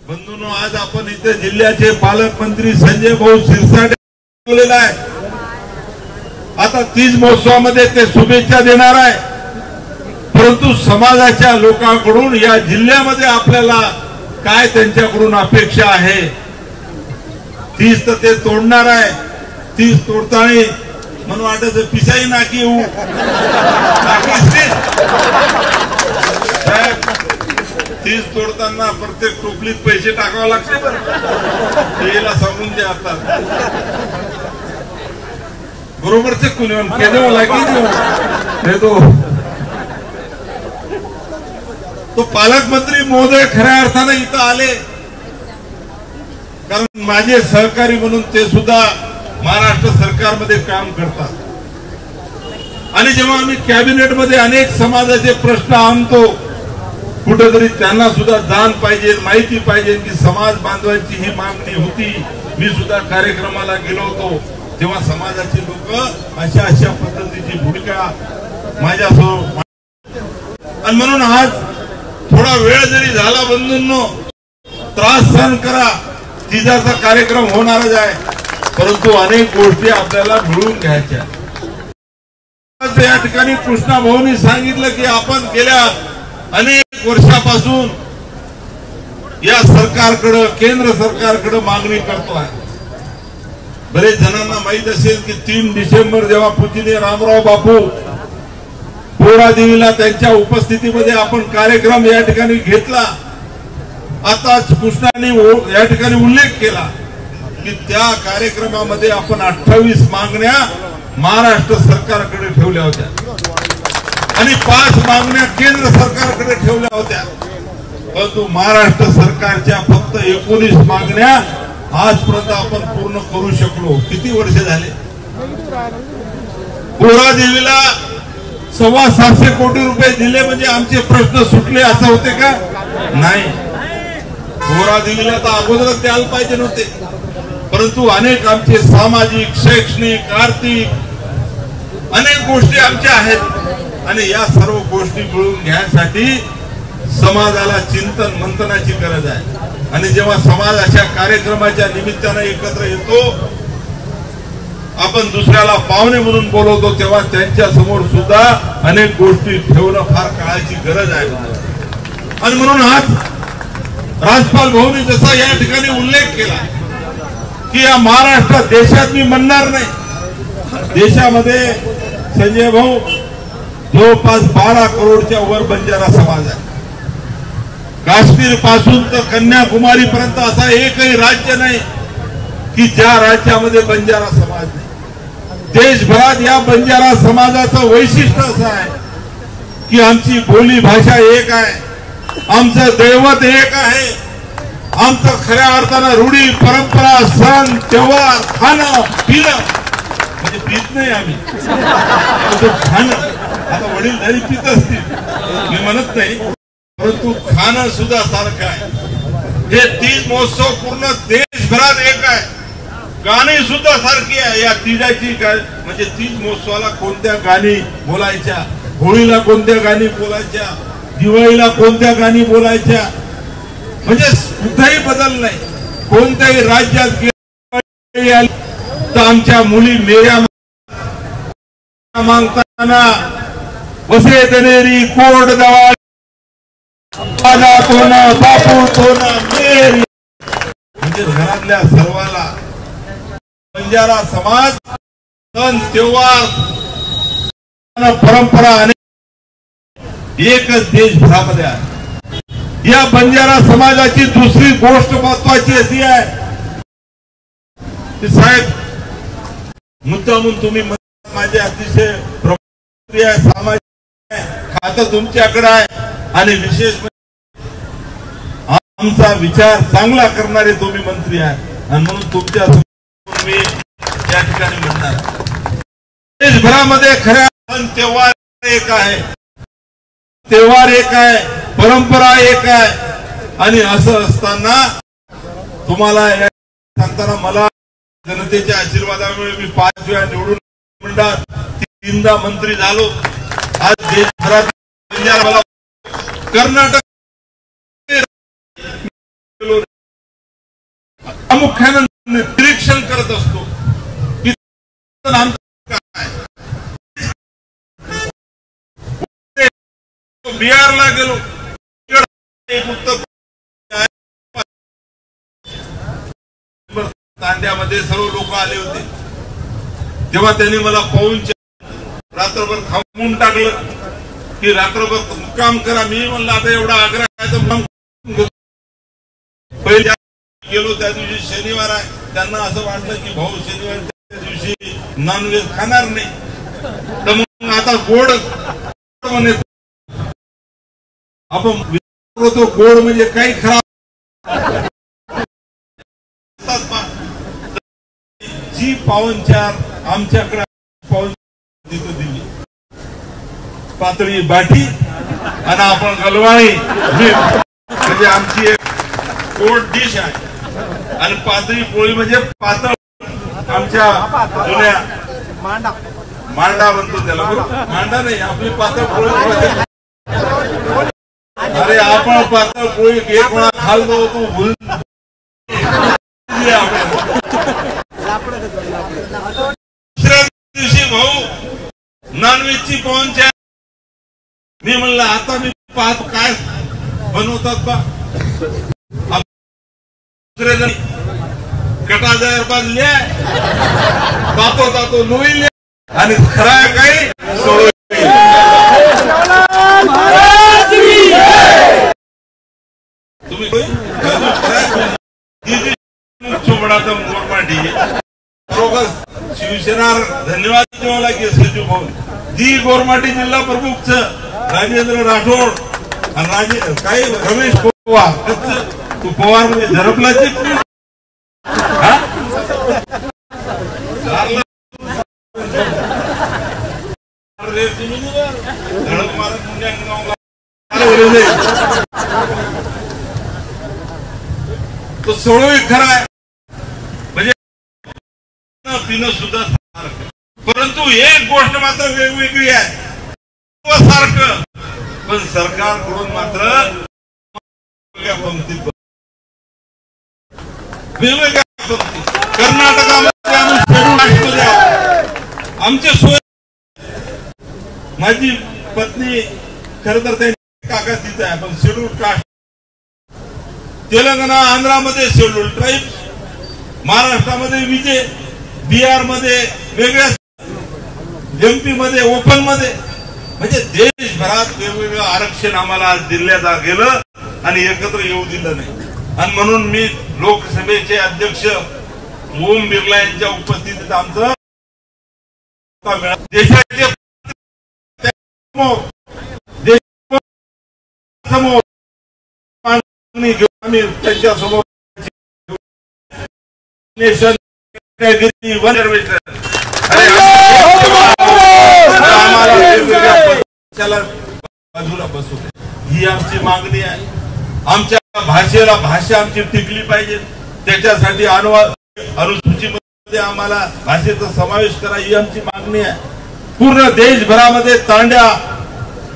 बंधूंनो, आज आपण इथे जिल्ह्याचे पालकमंत्री संजय भाऊ शिरसाट बोललेला आहे। आता 30 महोत्सवामध्ये ते शुभेच्छा देणार आहे, परंतु समाजाच्या लोकांकडून या जिल्ह्यामध्ये आपल्याला काय त्यांच्याकडून अपेक्षा आहे 30 तर ते तोडणार आहे। 30 तोडताना म्हणून वाटत पिसाई नाकी येऊ साहेब, 30 तोडताना प्रत्येक टोपलीत पैसे टाकावे लागते, याला सांगून द्या आता बरोबर से कुणी केले लागी तो पालकमंत्री महोदय खऱ्या अर्थाने इथं आले, कारण माझे सहकारी म्हणून ते सुद्धा महाराष्ट्र सरकारमध्ये काम करतात आणि जेव्हा आम्ही कॅबिनेट मध्ये अनेक समाजाचे प्रश्न आणतो, कुठेतरी त्यांना सुद्धा जाण पाहिजे, माहिती पाहिजे की समाज बांधवांची ही मागणी होती। मी सुद्धा कार्यक्रमाला गेलो होतो तेव्हा समाजाचे लोक अशा पद्धतीची भूमिका माझ्यासोबत, आणि म्हणून आज थोडा वेळ जरी झाला बंधूंनो, त्रास सहन करा, तिजाचा कार्यक्रम होणारच आहे, परंतु अनेक गोष्टी आपल्याला मिळून घ्यायच्या। या ठिकाणी कृष्णा भाऊंनी सांगितलं की आपण गेल्या अनेक वर्षापासून या सरकारकडे, केंद्र सरकारकडे मागणी करतो आहे। बरेच जणांना माहित असेल की 3 डिसेंबर जेव्हा पूजनीय रामराव बापू पोळादेवीला त्यांच्या उपस्थितीमध्ये आपण कार्यक्रम या ठिकाणी घेतला। आता कृष्णाने या ठिकाणी उल्लेख केला की त्या कार्यक्रमामध्ये आपण 28 मागण्या महाराष्ट्र सरकारकडे ठेवल्या होत्या आणि 5 मागण्या केंद्र सरकारकडे ठेवल्या होत्या, परंतु महाराष्ट्र सरकारच्या फक्त 19 मागण्या आजपर्यंत आपण पूर्ण करू शकलो। किती वर्ष झाले? पोळादेवीला 725 कोटी रुपये दिले म्हणजे आमचे प्रश्न सुटले असं होते का? नाही, पोळादेवीला तर अगोदरच द्यायला पाहिजे नव्हते, परंतु अनेक आमचे सामाजिक, शैक्षणिक, आर्थिक अनेक गोष्टी आमच्या आहेत आणि या सर्व गोष्टी मिळून घ्यायसाठी समाजाला चिंतन मंथनाची गरज आहे। आणि जेव्हा समाज अशा कार्यक्रमाच्या निमित्ताने एकत्र येतो, आपण दुसऱ्याला पाहुणे म्हणून बोलवतो, तेव्हा त्यांच्या समोर सुद्धा अनेक गोष्टी ठेवणं फार काळाची गरज आहे। आणि म्हणून आज राजपाल भाऊंनी जसा या ठिकाणी उल्लेख केला की या महाराष्ट्रात, देशात मी म्हणणार नाही, देशामध्ये संजय भाऊ जवळपास 12 करोडच्या वर बंजारा समाज आहे। काश्मीर पासून तर कन्याकुमारी पर्यंत असा एकही राज्य नाही की ज्या राज्यामध्ये बंजारा समाज नाही। देशभरात या बंजारा समाजाचं वैशिष्ट्य असं आहे की आमची बोली भाषा एक आहे, आमचं दैवत एक आहे, आमचं खऱ्या अर्थानं रूढी परंपरा, सण त्योहार, खाणं पिणं, म्हणजे पीत नाही आम्ही, खाणं, आता वडील जरी पित असतील मी म्हणत नाही, परंतु खाणं सुद्धा सारखं आहे। हे 30 महोत्सव पूर्ण देशभरात एक आहे, गाणी सुद्धा सारखी आहे। या तिजाची म्हणजे 30 महोत्सवाला कोणत्या गाणी बोलायच्या, होळीला कोणत्या गाणी बोलायच्या, दिवाळीला कोणत्या गाणी बोलायच्या, म्हणजे कुठेही बदल नाही। कोणत्याही राज्यात तर आमच्या मुली मेऱ्या मागताना वसे दनेरी कोड दवा बापू तोना मेरी, म्हणजे घरातल्या सर्वाला बंजारा समाज सण त्योहार परंपरा अनेक एकच देशभरामध्ये आहे। या बंजारा समाजाची दुसरी गोष्ट महत्वाची अशी आहे की साहेब, मुद्दामून तुम्ही माझे अतिशय प्रमुख सामाजिक खातं तुमच्याकडे आहे आणि विशेष आमचा विचार चांगला करणारे तुम्ही मंत्री आहे आणि म्हणून तुमच्या मी या ठिकाणी म्हणणार, देशभरामध्ये खऱ्या सण त्योहार एक आहे, त्योहार एक आहे, परंपरा एक आहे। आणि असं असताना तुम्हाला सांगताना मला जनतेच्या आशीर्वादामुळे मी 5 वेळा निवडून मंडळात 3दा मंत्री झालो। आज देशभरात कर्नाटक प्रामुख्याने निरीक्षण करत असतो की बिहारला गेलो, उत्तर तांड्यामध्ये सर्व लोक आले होते, तेव्हा त्यांनी मला पाहून रात्रभर थांबवून टाकलं की रात्रभर मुक्काम करा. मी म्हणलं आता एवढा आग्रह आहे तर पहिल्या गेलो त्या दिवशी शनिवार आहे, त्यांना असं वाटलं की भाऊ शनिवार त्या दिवशी नॉनव्हेज खाणार नाही, तर मग आता गोड म्हणे आपण विचारतो गोड म्हणजे काही खराब. जी पावनचार आमच्याकडे पावन तिथं दिली, पातळी बाटी आणि आपण गलवाणी म्हणजे आमची एक गोड डिश आहे, आणि पातळी पोळी म्हणजे पातळ आमच्या जुन्या मांडा म्हणतो त्याला, मांडा नाही आपली पातळ पोळी. अरे आपण पातळ पोळी एक वेळा खाल्लो तो भूल दिवशी भाऊ नॉनव्हेजची पाहुणचार. मी म्हणलं आता मी पाहतो काय बनवतात बा. दुसरे जण कटाजार बांधले, तातो तातो लोईले आणि खरा काही तुम्ही शिवसेना धन्यवाद देवाला की सचिव भाऊ जी गोरमाटी जिल्हा प्रमुख राजेंद्र राठोड आणि काही रमेश पवार, तू पवार म्हणजे झरपलाची तो सोडवी खरा आहे म्हणजे पिणं सुद्धा सारखं, परंतु एक गोष्ट मात्र वेगवेगळी आहे सारखं, पण सरकारकडून मात्र वेगवेगळ्या पंक्ती. कर्नाटकामध्ये आमचे सोय, माझी पत्नी खर तर त्यांची काका तिथे आहे, पण शेड्यूल कास्ट. तेलंगणा आंध्रामध्ये शेड्यूल ट्राईब, महाराष्ट्रामध्ये विजय, बिहार मध्ये वेगळ्या, एमपी मध्ये ओपन मध्ये, म्हणजे देशभरात वेगवेगळं आरक्षण आम्हाला दिलं गेलं आणि एकत्र येऊ दिलं नाही. आणि म्हणून मी लोकसभेचे अध्यक्ष ओम बिर्ला यांच्या उपस्थितीत आमचं देशाचे समोर आम्ही त्यांच्या समोर नेशन बाजूला बसू, ही आमची मागणी आहे. आमच्या भाषेला भाषा आमची टिकली पाहिजे, त्याच्यासाठी अनुसूचीमध्ये आम्हाला भाषेचा समावेश करा, ही आमची मागणी आहे. पूर्ण देशभरामध्ये तांड्या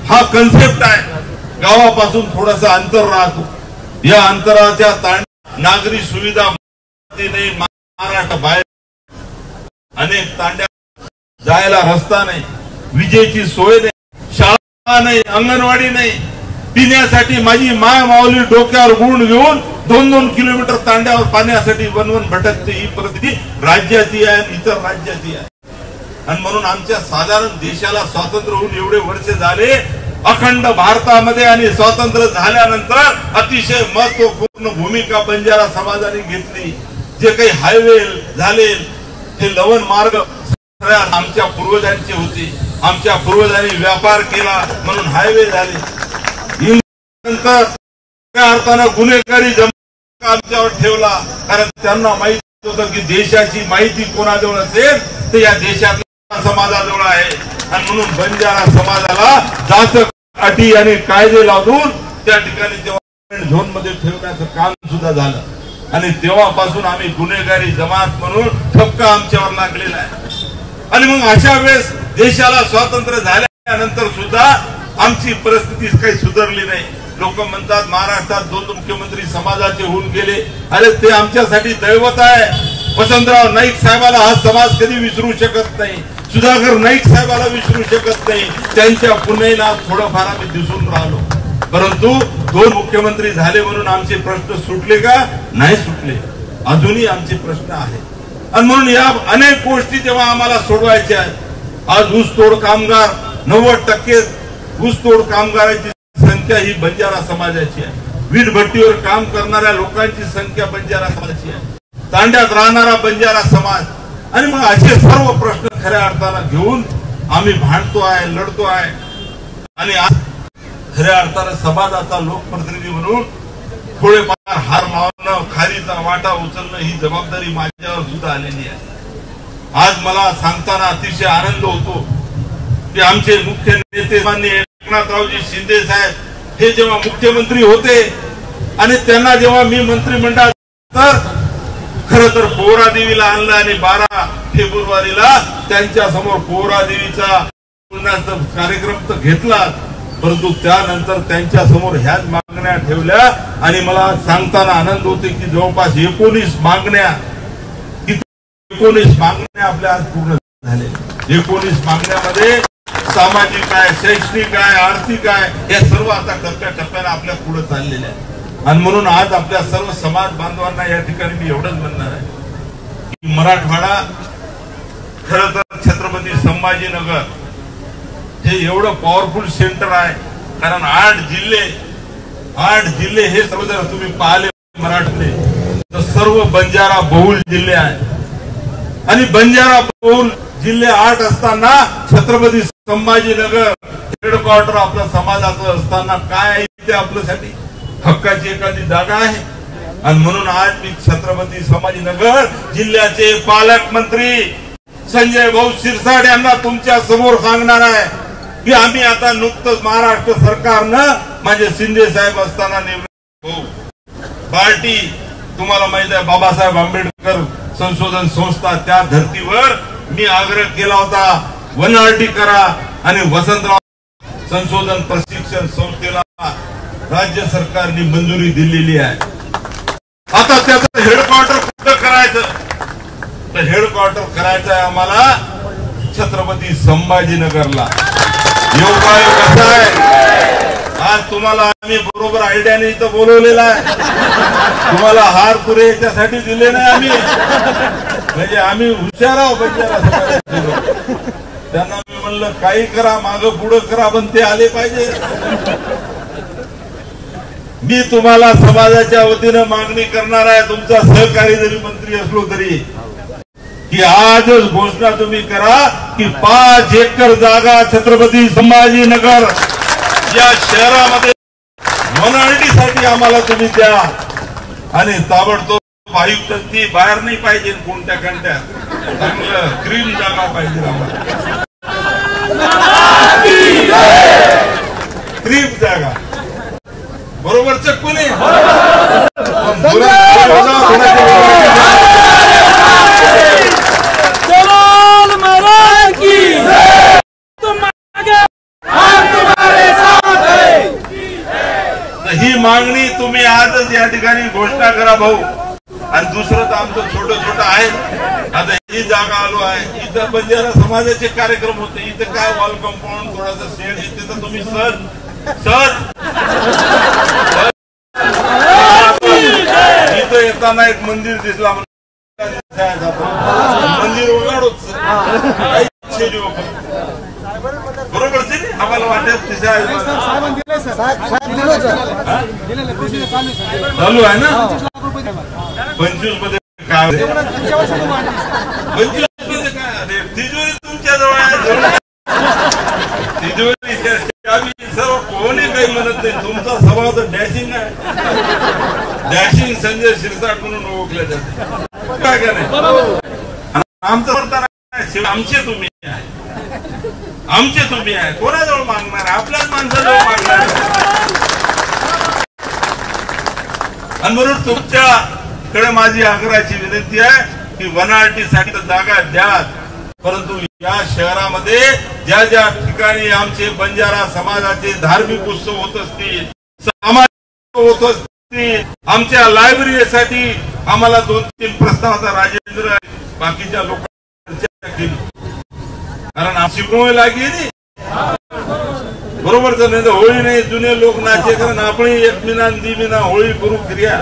हा कन्सेप्ट आहे. गावापासून थोडासा अंतर राहतो, या अंतराच्या तांड्या नागरी सुविधा नाही, महाराष्ट्र बाहेर अनेक तांड्या जायला रस्ता नाही, विजेची सोय नाही, शाळा नाही, अंगणवाडी नाही, पिण्यासाठी माझी माय माऊली डोक्यावर गुण घेऊन 2-2 किलोमीटर तांड्यावर पाण्यासाठी बनवून भटकते. ही परिस्थिती राज्याची आहे, इतर राज्याची आहे. आणि म्हणून आमच्या साधारण देशाला स्वातंत्र्य होऊन एवढे वर्ष झाले, अखंड भारतामध्ये आणि स्वातंत्र्य झाल्यानंतर अतिशय महत्वपूर्ण भूमिका बंजारा समाजाने घेतली. जे काही हायवे झाले ते लवण मार्ग आमच्या पूर्वजांचे होते, आमच्या पूर्वजांनी व्यापार केला म्हणून हायवे झाले. नंतर त्या अर्थानं गुन्हेगारी जमा आमच्यावर ठेवला, कारण त्यांना माहिती होतं की देशाची माहिती कोणाजवळ असेल तर या देशातल्या समाजाजवळ आहे. आणि म्हणून बंजारा समाजाला जास्त अटी आणि कायदे लावून त्या ठिकाणी तेव्हा झोन मध्ये ठेवण्याचं काम सुद्धा झालं. आणि तेव्हापासून आम्ही गुन्हेगारी जमात म्हणून ठपका आमच्यावर लागलेला आहे. आणि मग अशा वेळेस देशाला स्वातंत्र्य झाल्यानंतर सुद्धा आमची परिस्थिती काही सुधारली नाही. लोक म्हणतात महाराष्ट्रात 2 मुख्यमंत्री समाजाचे होऊन गेले. अरे ते आमच्यासाठी दैवत आहे. वसंतराव नाईक साहेबाला हा समाज कधी विसरू शकत नाही. सुधाकर नाईक साहेबाला विसरू शकत नाही. त्यांच्या पुण्याला थोडंफार आम्ही दिसून राहिलो. परंतु 2 मुख्यमंत्री झाले म्हणून आमचे प्रश्न सुटले का? नाही सुटले. अजूनही आमचे प्रश्न आहेत. आणि म्हणून या अनेक गोष्टी जेव्हा आम्हाला सोडवायच्या आहेत. आज ऊसतोड कामगार 90% ऊसतोड कामगारांची संख्या ही बंजारा समाजाची आहे. वीट भट्टीवर काम करणाऱ्या लोकांची संख्या बंजारा समाजाची आहे. तांड्यात राहणारा बंजारा समाज. आणि मग असे सर्व प्रश्न खऱ्या अर्थानं घेऊन आम्ही भांडतो आहे, लढतो आहे. आणि आज खऱ्या अर्थानं समाजाचा लोकप्रतिनिधी म्हणून थोडेफार हार मावणं, खारीचा वाटा उचलणं ही जबाबदारी माझ्यावर सुद्धा आलेली आहे. आज मला सांगताना अतिशय आनंद होतो की आमचे मुख्य नेते माननीय एकनाथरावजी शिंदे साहेब हे जेव्हा मुख्यमंत्री होते आणि त्यांना जेव्हा मी मंत्रिमंडळात तर खरं तर पोहरा देवीला आणलं आणि 12 फेब्रुवारीला त्यांच्या समोर पोहरा देवीचा कार्यक्रम तर घेतला. परंतु त्यानंतर त्यांच्या समोर ह्याच मागण्या ठेवल्या आणि मला सांगताना आनंद होते की जवळपास 19 मागण्या आपल्या आज पूर्ण झाले. 19 मागण्यामध्ये सामाजिक आहे, शैक्षणिक आहे, आर्थिक आहे, हे सर्व आता टप्प्याटप्प्याने आपल्या पुढे चाललेले आहे. आणि म्हणून आज आपल्या सर्व समाज बांधवांना या ठिकाणी मी एवढंच म्हणणार आहे की मराठवाडा खरं तर छत्रपती संभाजीनगर हे एवढं पॉवरफुल सेंटर आहे. कारण 8 जिल्हे हे सर्व जर तुम्ही पाहिले मराठवाडे तर सर्व बंजारा बहुल जिल्हे आहेत. आणि बंजारा बहुल जिल्हे 8 असताना छत्रपती संभाजीनगर हेडक्वार्टर आपल्या समाजाचं असताना काय आहे ते आपल्यासाठी हक्काची एखादी जागा आहे. आणि म्हणून आज मी छत्रपती संभाजीनगर जिल्ह्याचे पालकमंत्री संजय भाऊ शिरसाट यांना तुमच्या समोर सांगणार आहे की आम्ही आता नुकतंच महाराष्ट्र सरकारनं म्हणजे शिंदे साहेब असताना निर्णय पार्टी तुम्हाला माहित आहे बाबासाहेब आंबेडकर संशोधन संस्था त्या धर्तीवर मी आग्रह केला होता वनआरटी करा आणि वसंतराव संशोधन प्रशिक्षण संस्थेला राज्य सरकारने मंजुरी दिलेली आहे. आता त्याचं हेडक्वार्टर कुठं करायचं तर हेडक्वार्टर करायचं आहे आम्हाला छत्रपती संभाजीनगरला. योगायोग कसा आहे आज तुम्हाला आम्ही बरोबर आयडियाने इथं बोलवलेला आहे. तुम्हाला हार पुरे याच्यासाठी दिले नाही आम्ही म्हणजे आम्ही हुशार आहोत बंजारा. त्यांना मी म्हणलं काही करा मागं पुढं करा पण ते आले पाहिजे. मी तुम्हाला समाजाच्या वतीनं मागणी करणार आहे तुमचा सहकारी जरी मंत्री असलो तरी की आजच घोषणा तुम्ही करा की 5 एकर जागा छत्रपती संभाजीनगर या शहरामध्ये वनआरटीसाठी आम्हाला तुम्ही द्या. आणि ताबडतोब आयुक्त ती बाहेर नाही पाहिजे कोणत्या कंट्यात चांगलं ग्रीन जागा पाहिजे आम्हाला. ग्रीन जागा बरोबर चक्कू नाही ही मागणी तुम्ही आजच या ठिकाणी घोषणा करा भाऊ. आणि दुसरं तर आमचं छोटं आहे. आता ही जागा आलो आहे इथं बंजारा समाजाचे कार्यक्रम होते. इथं काय वॉल कंपाऊंड थोडासा शेड येते तर तुम्ही सर इथं येताना एक मंदिर दिसला मंदिर उघडूच बरोबर आम्हाला वाटत चालू आहे ना. 25 मध्ये काय 25 मध्ये काय तिजोरी तुमच्या जवळ आहे. तिजोरी सर्व कोणी काही म्हणत नाही. तुमचा स्वभाव तर डॅशिंग आहे. डॅशिंग संजय शिरसाट म्हणून ओळखले जाते काय का नाही. आमचं वर्तन आमचे तुम्ही आहे आमचे तुम्ही आहे. कोणाजवळ मागणार आपल्याच माणसाजवळ मागणार. आणि म्हणून तुमच्याकडे माझी आग्रहाची विनंती आहे की वनआरटीसाठी जागा द्या. परंतु या शहरामध्ये ज्या ज्या ठिकाणी आमचे बंजारा समाजाचे धार्मिक उत्सव होत असतील होत असती आमच्या लायब्ररीसाठी आम्हाला 2-3 प्रस्तावाचा राजेंद्र बाकीच्या लोकांनी चर्चा केली कारण शिकवण लागली बरोबर तर नाही होळी नाही जुने लोक नाचे कारण आपण एक मिना दी मिना होळी करू क्रिया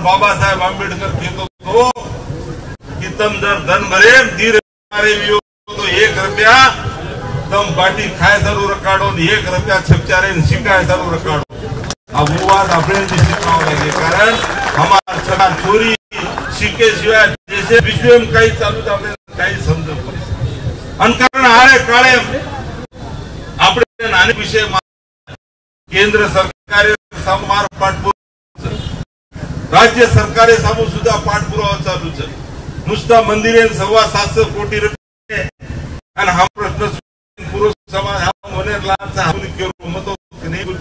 बाबासाहेब आंबेडकर कहत होतो की तम जर धन भरे धीर तो 1 रुपया तम बाटी खाए जरूर काढो 1 रुपया छपचारे शिकाय जरूर काढो अब वो बात अपने शिकाव लगे कारण हमारा सरकार चोरी शिके शिवाय जैसे विश्व में काही चालू आपल्याला काही समजत आणि कारण आळे काळे આપણે નાની વિષય કેન્દ્ર સરકારે સામુમાર પાઠપુરાવો રાજ્ય સરકારે સામુ સુધા પાઠપુરાવો ચાલુ છે નુસ્તા મંદિરે 750 કોટી રૂપિયા અને હમ પ્રશ્ન પૂરો સમાજ હમ મને લાગતા હમ કેરો મતો નહીં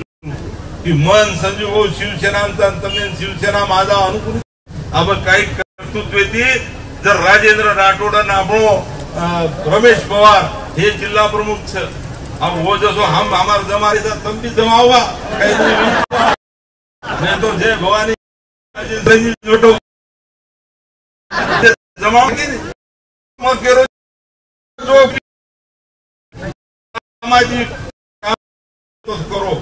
की मन संजीव हो शिवसेनांचा તમને शिवसेना माझा अनुकूल अब काही कर्तृत्वेती जर राजेंद्र राठोड आणि આપણો रमेश पवार हे जिल्हा प्रमुख છે अब वो जसो हम हमारे जमाने था तब भी जमा हुआ नहीं तो जय भवानी जोटो जमा जो सामाजिक करो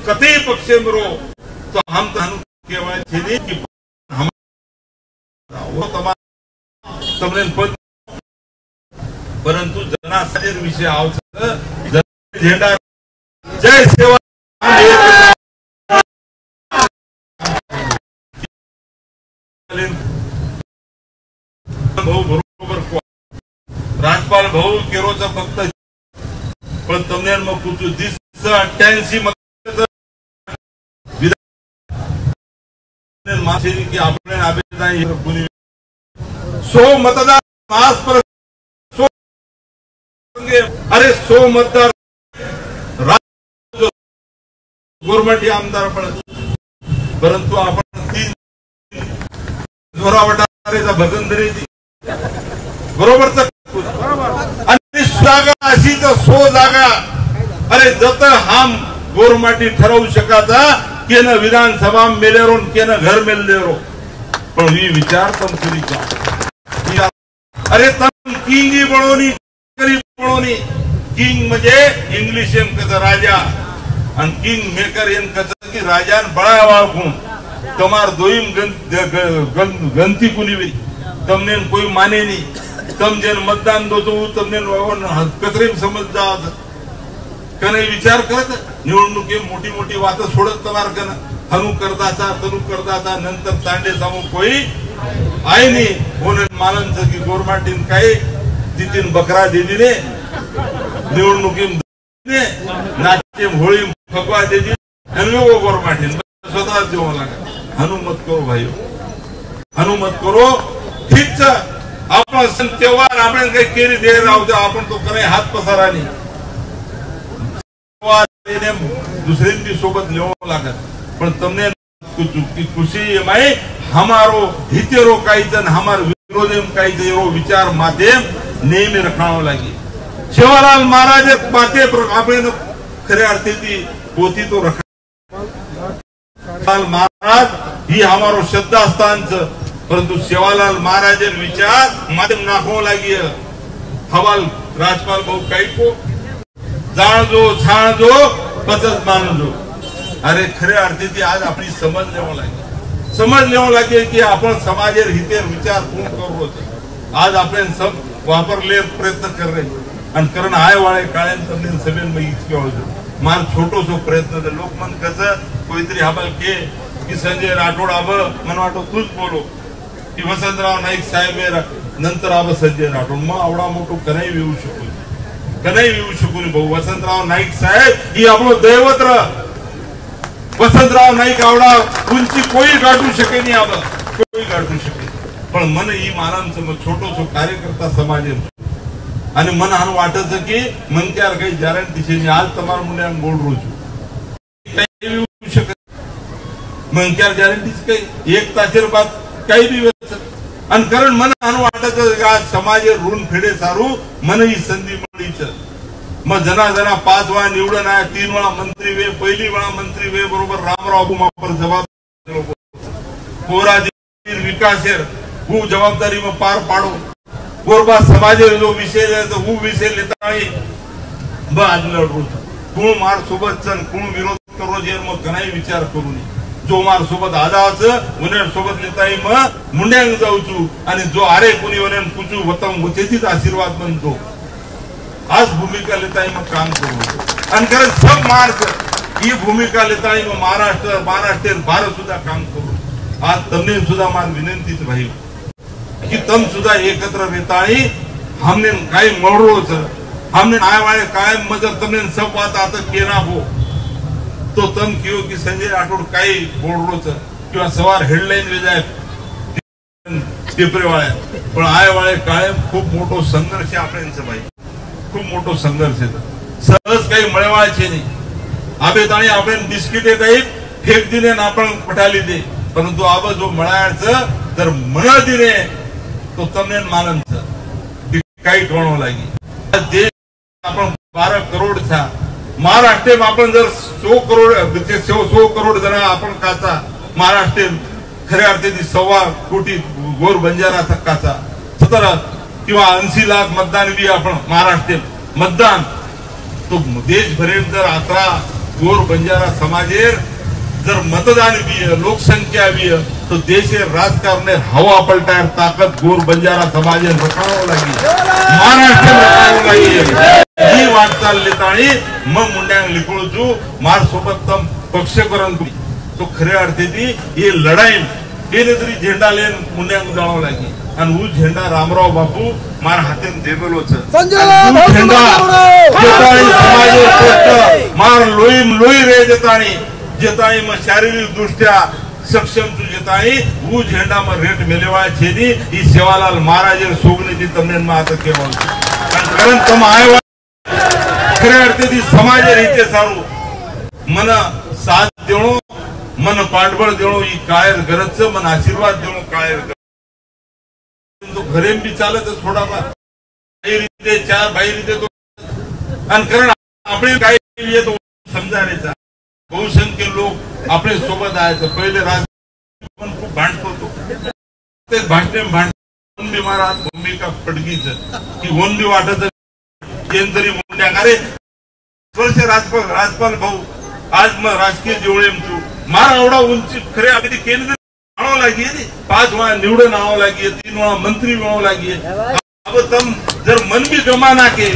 कतई पक्ष में रो तो हम केवल कि हम वो तमने पद परंतु जनासाजेर विषय आवश्यक झेंडा जय सेवा भाऊ बरोबर राजपाल भाऊ केरोचा फक्त पण तमने मग कुछ 88 मत मासेरी की आपने आबेदाई 100 मतदार मास पर अरे 100 मतदार गवर्नमेंट आमदार पण परंतु आपण 3 जोरावटारेचा भगंदरी बरोबर आणि जागा अशी तर 100 जागा अरे जत हम गवर्नमेंट ठरवू शकाता केन विधानसभा मेलेरो केन घर मेलेरो पण ही विचार तम करी का अरे तम किंगी बनवणी किंग म्हणजे इंग्लिश एम कच राजा आणि किंग मेकर एम कच की राजान बळा वाळखून तमार दोईम गंती कुनी तमने कोई माने नहीं तम जेन मतदान दो तो तमने कचरे समज जा कने विचार करत निवडणुकी मोठी मोठी वात सोडत तमार कन हनु करदाचा तनु करदाचा नंतर तांडे सामू कोई आहे नाही कोण मानन की गवर्नमेंट काय तिथून बकरा दिदीने निवडणुकीत नाट्य होळी फगवा दिदी गवर्नमेंट स्वतः देऊ लागा हनुमत करो भाई हनुमत करो ठीक आपण सण त्योहार आपण काही केली दे राहू द्या आपण तो करे हात पसारा नाही दुसऱ्यांनी सोबत लेवू लागत पण तमने खुशी माई हमारो हितेरो काही जण हमार विरोधी काही जण विचार माध्यम नेहमी रखणावं लागे शिवलाल महाराज बाते आपण खऱ्या अर्थी पोथी तो रखा महाराज ही हमारो श्रद्धा स्थान परंतु शिवालाल महाराज विचार माध्यम नाखो लागी हवाल राजपाल भाऊ काही को जाण जो छाण जो पचत मान जो अरे खऱ्या अर्थी आज आपली समज लेवं लागे की आपण समाजेर हितेर विचार पूर्ण करू आज आपण सब वापरले प्रयत्न कर रहे आणि कारण आय वाळे काळे तमने सभेन में इतके होतो मान छोटो सो प्रयत्न दे लोक मन कस कोईतरी हबल के की संजय राठोड आब मन वाटो तूच बोलो की वसंतराव नाईक साहेब नंतर आब संजय राठोड मग आवडा मोठो कनाई येऊ शकून भाऊ वसंतराव नाईक साहेब ही आपलो दैवत वसंतराव नाईक आवडा उंची कोई गाठू शके नाही आब कोई गाठू शके पण मन ही मानांचं छोटोसो कार्यकर्ता समाज आणि मन हान वाटत की मन त्यार काही गॅरंटी छे आज तमार मुंड्या बोल रोजू काही येऊ शकत मन त्यार गॅरंटीच काही एक तासेर बाद काही बी आणि कारण मन हान वाटत आज समाज ऋण फेडे सारू मन ही संधी मळीच मग जना 5 वेळा निवडून आहे, 3 वेळा मंत्री वे, पहिली वेळा मंत्री वे बरोबर रामराव मापर जबाबदारी विकास वो जवाबदारी में पार पाड़ो गोरबा समाज जो विषय है तो वो विषय लेता ही आज लड़ो कोण मार सोबत चल कोण विरोध करो जे मग घणाही विचार करू नये जो मार सोबत आजावाचं उन्हें सोबत लेताही मग मुंड्यांग जाऊचू आणि जो आरे कोणी उन्हें पूछू वतम उचेतीच आशीर्वाद बनतो आज भूमिका लेताही मग काम करू आणि खरं सब मार्ग ही भूमिका लेताही मग महाराष्ट्र भारत सुद्धा काम करू आज तमने सुद्धा मान विनंतीच भाई कि तम सुद्धा एकत्र रहताही हमने काही मळरोच हमने आए वाले कायम मजर तमने सब बात आता केना हो तो तम कियो की संजय राठोड काही बोलरोच किंवा सवार हेडलाईन वे जाय टिपरे वाले पण आए वाले कायम खूप मोठो संघर्ष आपल्याचं भाई खूप मोठो संघर्ष आहे सहज काही मळवायचे नाही आबे ताणी आपण बिस्किटे काही फेक दिले ना आपण पठाली दे परंतु आब जो मळायचं तर मळ दिले तो तमने मानंच काही कळव लागी देश आपण 12 करोड था महाराष्ट्र में आपण जर 100 करोड जण आपण काचा महाराष्ट्र खऱ्या अर्थाने 1.25 कोटी गोर बंजारा थक्काचा 17 किंवा 80 लाख मतदान भी आपण महाराष्ट्र मतदान तो देशभरेर जर 11 गोर बंजारा समाजेर जर मतदान भी लोकसंख्या भी तो देशे राजकारणे हवा पलटायर ताकद गोर बंजारा समाजेर रखावं लागी महाराष्ट्र रखावं लागी ही वाटचाल लेताणी मग मुंड्यांग लिखोळजू मार सोबत तम पक्ष करून तो खऱ्या अर्थाने ये लढाई केले तरी झेंडा लेन मुंड्यांग जावं लागी आणि वो झेंडा रामराव बापू मार हातेन देबलोच झेंडा जेताणी समाज मार लोई रे जेताणी मग शारीरिक दृष्ट्या सक्षम तू जेताई वो झेंडा में रेट मिलेवा छेदी ई सेवालाल महाराज सोगने जी तमने में आता केवल कारण तम आए खरे अर्थी समाज रीते सारू मन साथ देणो मन पाठबळ देणो ई कायर गरज मन आशीर्वाद देणो कायर तो घरे भी चालत थोडाफार काही रीते चार बाई रीते तो आणि कारण आपण काय येतो समजायचा बहुसंख्य लोक आपले सोबत आहेत पहिले पण खूप भांडतो तो ते भांडण भी महाराज भूमिका पडगीच की होऊन भी वाटत केंद्री मुंड्या अरे वर्ष राजपाल भाऊ आज मग राजकीय जेवढे तू मारा एवढा उंची खरे अगदी केंद्र आणावं लागेल 5 वेळा निवडून आणावं लागेल 3 वेळा मंत्री बनावं लागेल अब तम जर मन भी जमा ना के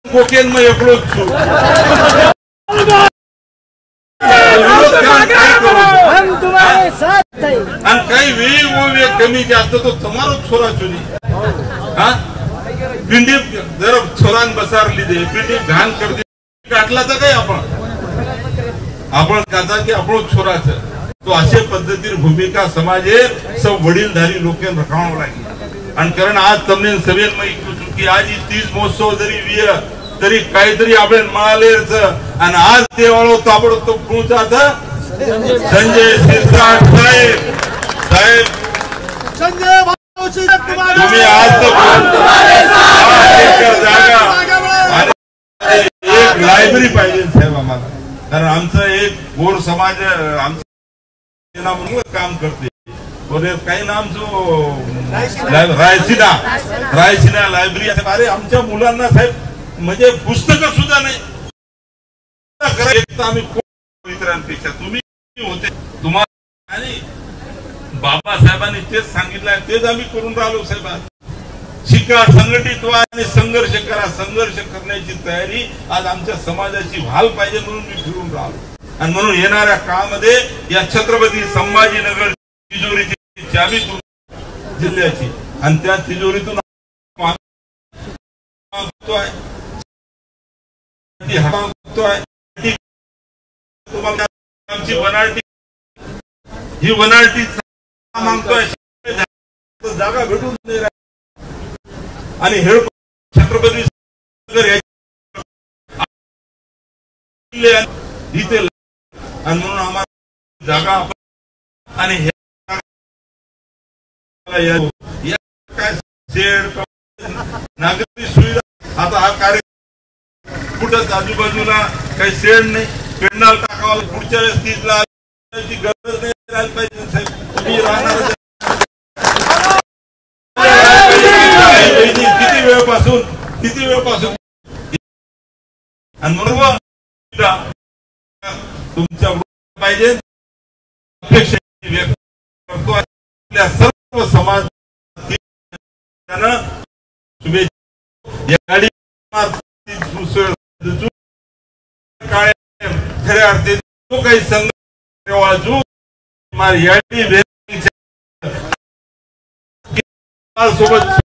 कोकेन में एकलोच छू हम तुम्हारे साथ थे काही वेळी वो वे कमी जास्त तो तुम्हारो छोरा चुनी हा पिंडी जर छोरान बसारली दे पिंडी घाण कर दे काटला तर काय आपण काचा की आपण छोराच तो अशा पद्धतीने भूमिका समाजे सब वडीलधारी लोकेन रखावं लागेल आणि कारण आज तमने सभेन में चुकी आज 30 महोत्सव जरी विय तरी काहीतरी आपण मिळालेच आणि आज ते वाळो ताबडतोब पोहोचात संजय शिरसाट साहेब तुम्ही आज जागा एक लायब्ररी पाहिजे साहेब आम्हाला कारण आमचं एक गोर समाज आमचं काम करते काही नाम जो रायसिना लायब्ररी अरे आमच्या मुलांना साहेब म्हणजे पुस्तक सुद्धा नाही आम्ही मित्रांपेक्षा तुम्ही होते तुम्हाला आणि बाबासाहेबांनी तेच सांगितलं तेच आम्ही करून राहिलो साहेब शिका संघटित व्हा आणि संघर्ष करा संघर्ष करण्याची तयारी आज आमच्या समाजाची व्हाल पाहिजे म्हणून मी फिरून राहिलो आणि म्हणून येणाऱ्या काळामध्ये या छत्रपती संभाजीनगर तिजोरीची चावी जिल्ह्याची आणि त्या तिजोरीतून ही वनाळटी मागतोय जागा भेटून नाही आणि हे छत्रपती इथे आणि म्हणून आम्हाला जागा आणि काय नागरी सुविधा आता हा कार्य कुठंच आजूबाजूला काही शेड नाही, पेंडाल टाकावं पुढच्या वेळेस तीचला गरज नाही राहायला पाहिजे साहेब. तुम्ही राहणार किती वेळपासून आणि म्हणून तुमच्या पाहिजे अपेक्षा व्यक्त करतो. आपल्या सर्व समाज खऱ्या अर्थी जो काही संघ सोबत